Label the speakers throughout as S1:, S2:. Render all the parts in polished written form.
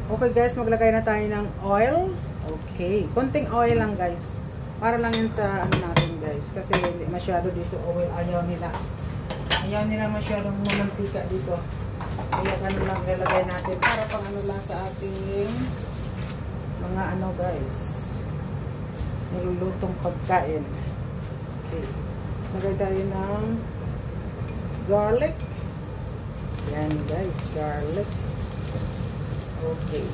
S1: Okay guys, maglagay na tayo ng oil. Okay, konting oil lang guys. Para lang yan sa ano natin guys. Kasi hindi masyado dito oil. Ayaw nila. Ayaw nila masyadong manantika dito. Kaya ano lang lalagay natin. Para pang ano lang sa ating mga ano guys. Nilulutong pagkain. Okay. Lagay tayo ng garlic. Yan guys, garlic. Okay.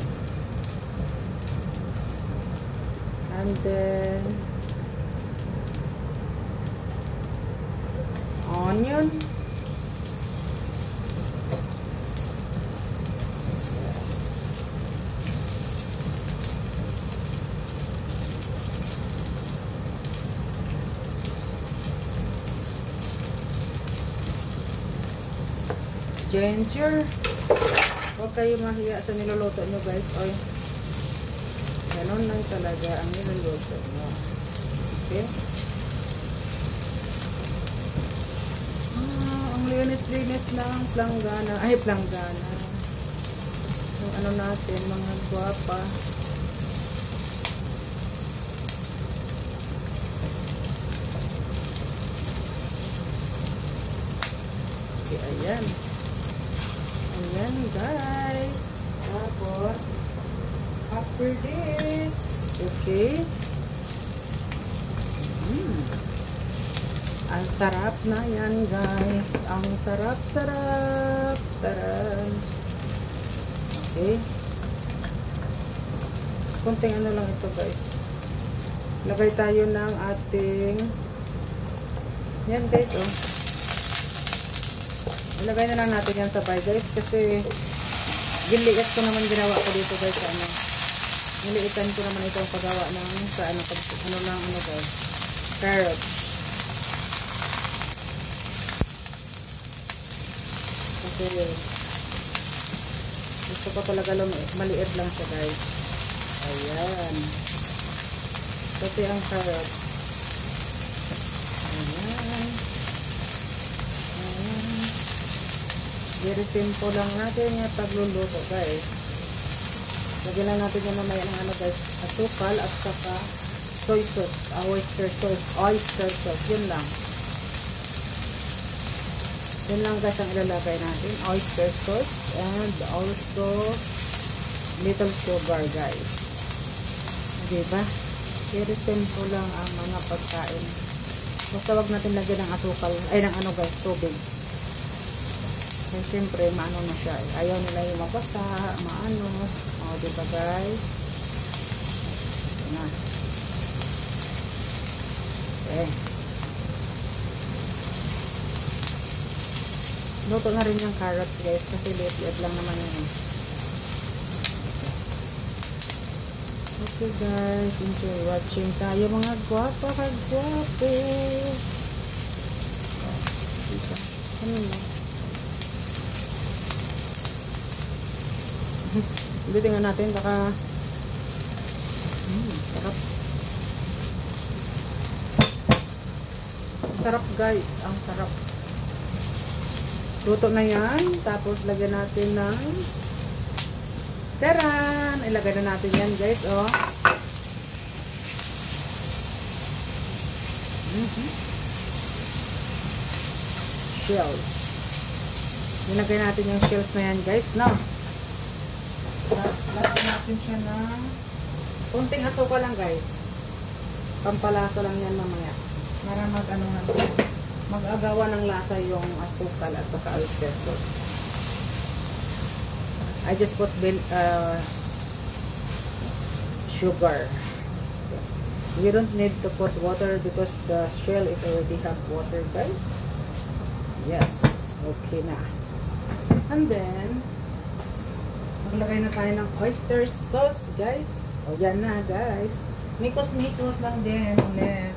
S1: And then onion. Yes. Ginger. Huwag kayo mahiya sa niluluto nyo guys. Oy. Ganon lang talaga ang niluluto nyo. Okay. Ang linis-linis lang. Planggana. Ay, planggana. Yung ano natin, mga guwapa. Okay, ayan. Ayan guys. Tapos after this, okay. Ang sarap na yan guys. Ang sarap-sarap. Taran. Okay. Kunting ano lang ito guys. Lagay tayo ng ating yan guys oh. Ilagay na lang natin yan sabay guys kasi giliit ko naman ginawa ko dito guys ano. Niliitan ko naman itong paggawa ng sa ano, ano lang ano guys. Carrot. Kasi gusto ko talaga maliit lang siya guys. Ayan. Kasi ang carrot. Ayan. Very simple lang natin yung pagluluto guys. Lagyan lang natin yung mamaya ng ano guys, asukal at saka soy sauce, oyster sauce, yun lang. Yun lang guys ang ilalagay natin, oyster sauce and also little sugar guys. Diba? Very simple lang ang mga pagkain. Basta wag natin lagyan ng asukal, ay ng ano guys, tubig. And syempre, maano na siya. Ayaw nila yung mabasa, maano. O, diba guys? Na. Okay. Luto na rin yung carrots guys. Kasi liit-liit lang naman yun. Okay guys. Enjoy watching tayo mga guwapa kagwapo. Ano lang? Tingnan natin baka sarap. Sarap guys, ang sarap. Luto na yan, tapos lagyan natin ng taran. Ilagay na natin yan guys, oh. Shells. Ilagay natin yung shells na yan guys, no? Lagyan natin siya na konting asukal lang guys. Pampalasa lang yan mamaya. Para mag-ano na mag-agawa ng lasa yung asukal at saka oyster sauce. I just put sugar. You don't need to put water because the shell is already have water guys. Yes. Okay na. And then maglagay na tayo ng oyster sauce, guys. O, yan na, guys. Mikos-mikos lang din ulit.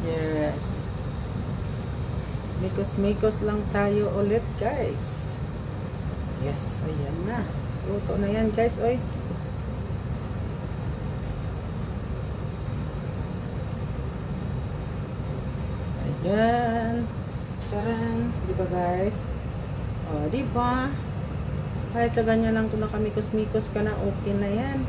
S1: Yes. Mikos-mikos lang tayo ulit, guys. Yes, ayan na. Luto na yan, guys, oy. Ayan. Charan. Diba, guys? O, diba? Kahit sa ganyan lang ito nakamikos-mikos ka na, okay na yan.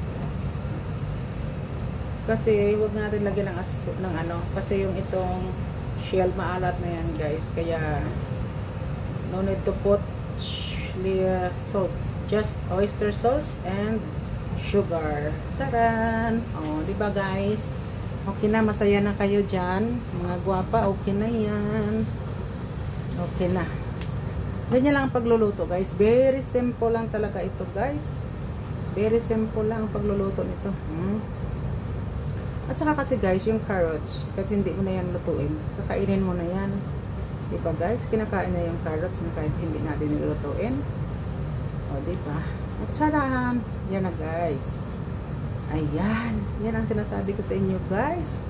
S1: Kasi huwag natin lagyan ng ano, kasi yung itong shell maalat na yan guys, kaya no need to put salt, just oyster sauce and sugar. Charan! Oh, di ba guys? Okay na, masaya na kayo dyan mga gwapa, okay na yan, okay na. Ganyan lang ang pagluluto guys, very simple lang talaga ito guys, very simple lang ang pagluluto nito. At saka kasi guys, yung carrots, kahit hindi mo na yan lutuin, kakainin mo na yan. Diba guys? Kinakain na yung carrots na kahit hindi natin nilulutuin. O diba? At charan! Yan na guys. Ayan. Yan ang sinasabi ko sa inyo guys.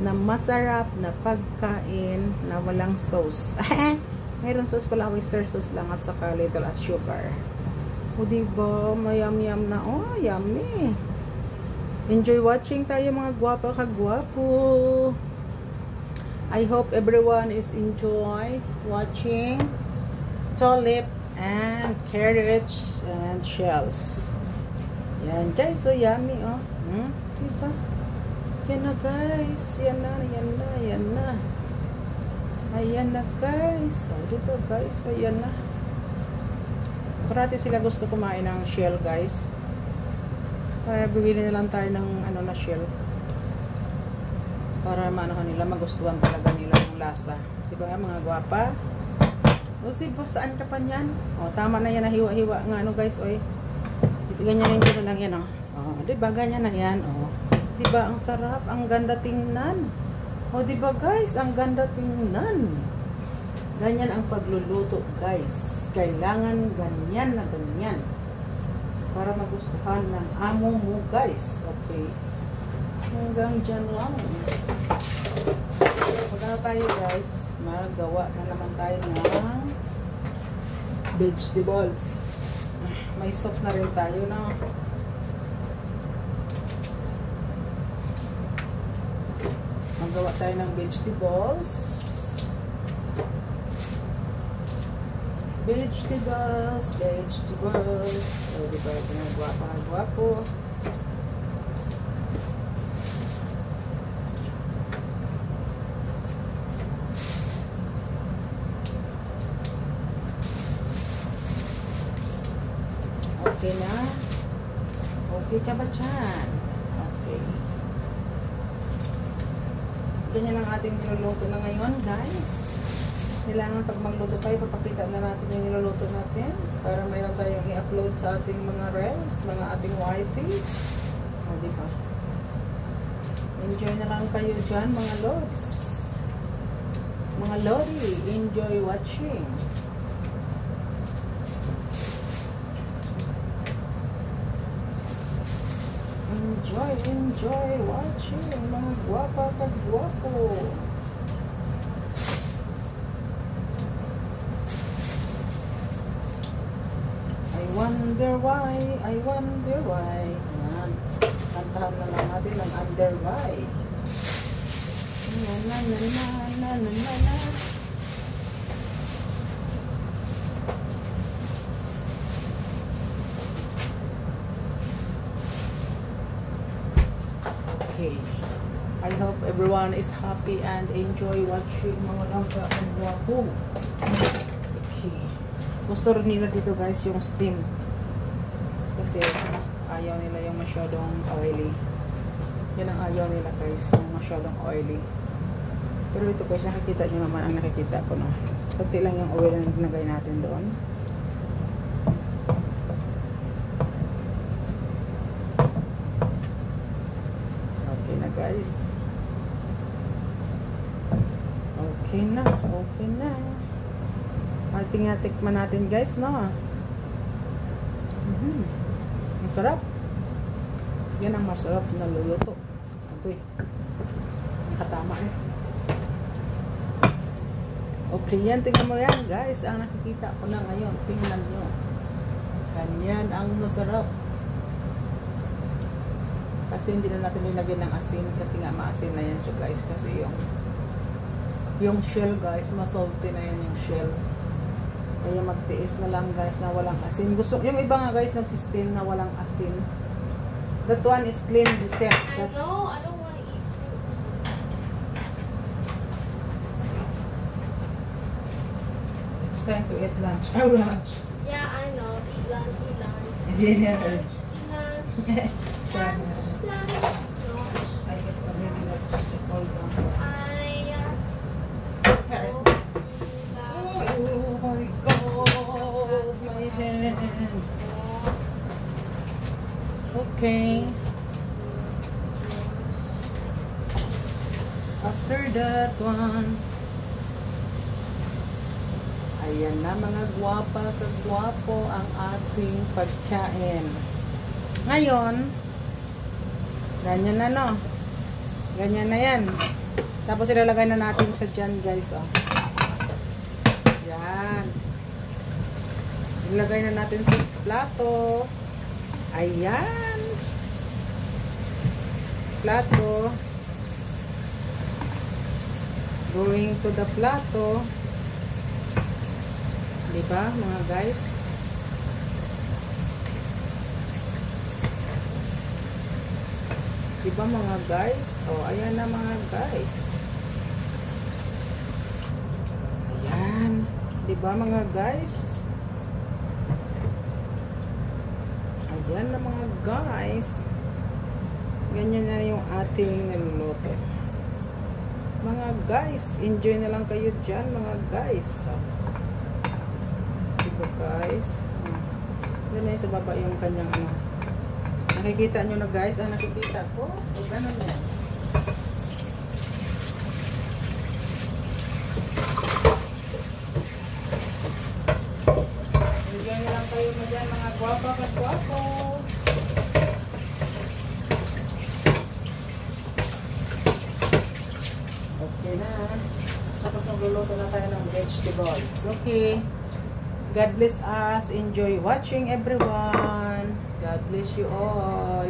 S1: Na masarap na pagkain na walang sauce. Mayroon sauce pala, oyster sauce lang at saka little as sugar. O diba? Mayam-yam na. Oh, yummy! Enjoy watching tayo mga guwapa kagwapo. I hope everyone is enjoy watching tulip and carrots and shells. Yan guys, so yummy oh. Diba? Yan na guys. Yan na, yan na, yan na. Ayan na guys. Oh, dito guys, ayan na. Parati sila gusto kumain ng shell guys. Kaya bibili na lang tayo ng ano na shell. Para maano nila, magustuhan talaga nila yung lasa. Diba mga gwapa? O diba, saan ka pa yan? O tama na yan na hiwa-hiwa nga ano guys. Oy. Ganyan din lang yan o. O diba, ganyan na yan o. Diba, ang sarap, ang ganda tingnan. O diba guys, ang ganda tingnan. Ganyan ang pagluluto guys. Kailangan ganyan na ganyan. Para magustuhan ng amo mo guys. Okay. Hanggang dyan lang. Pagka tayo guys, magawa na naman tayo ng vegetables. May soup na rin tayo na. Magawa tayo ng vegetables. Vegetables. So, diba ito na guwapo. Okay na. Okay ka ba dyan? Okay. Ganyan ang ating niluluto na ngayon guys. Kailangan pag magluto tayo, papakita na natin yung niluluto natin para mayroon tayong i-upload sa ating mga reels, mga ating YT. O, diba? Enjoy na lang kayo dyan, mga lods. Mga lodi, enjoy watching. Enjoy watching, mga guwapa kagwapo. I wonder why. Yan. Kantahan na lang natin ang under why. Na. Okay. I hope everyone is happy and enjoy watching mga langka ang guwapo. Okay. Gusto rin nila dito guys yung steam. Kasi mas ayaw nila yung masyadong oily. Yan ang ayaw nila guys, yung masyadong oily. Pero ito guys, nakikita nyo naman ang nakikita ko no. Kunti lang yung oil na nagnagay natin doon. Okay na guys. Okay na. Tikman natin guys no. Ang sarap. Yan ang masarap na luluto. Ito nakatama eh. Okay yan, tingnan mo yan guys. Ang nakikita ko na ngayon, tingnan nyo. Ganyan ang masarap. Kasi hindi na natin nilagyan ng asin. Kasi nga maasin na yan siya guys. Kasi yung shell guys, masalty na yan yung shell. Kaya magtiis na lang guys na walang asin. Gusto, yung iba nga guys nagsistem na walang asin. That one is clean dessert.
S2: I know, I don't want to eat fruits.
S1: It's time to eat lunch. Oh, lunch.
S2: Yeah, I know. Eat lunch, eat lunch.
S1: Hindi niya.
S2: Eat lunch.
S1: Sorry.
S2: Lunch.
S1: I get already like to fall down. Oh my God, my hands. Okay. After that one, ayan na mga gwapa kagwapo ang ating pagkain. Ngayon, ganyan na no. Ganyan na yan. Tapos ilalagay na natin sa dyan guys. Oh. Yan. Ilagay na natin sa plato. Ayan. Plato. Going to the plato. Diba mga guys? Diba mga guys? O, ayan na mga guys. Ayan. Diba mga guys? Ayan na mga guys. Ganyan na yung ating niluluto. Mga guys, enjoy na lang kayo dyan mga guys. Diba guys? Yan na yung sa baba yung kanyang ano. Nakikita nyo na guys, ang nakikita ko. O ganun yan. Enjoy na lang kayo mo dyan mga guwapa at guwapo. Okay na. Tapos magluluto na tayo ng vegetables. Okay. God bless us. Enjoy watching everyone. God bless you all.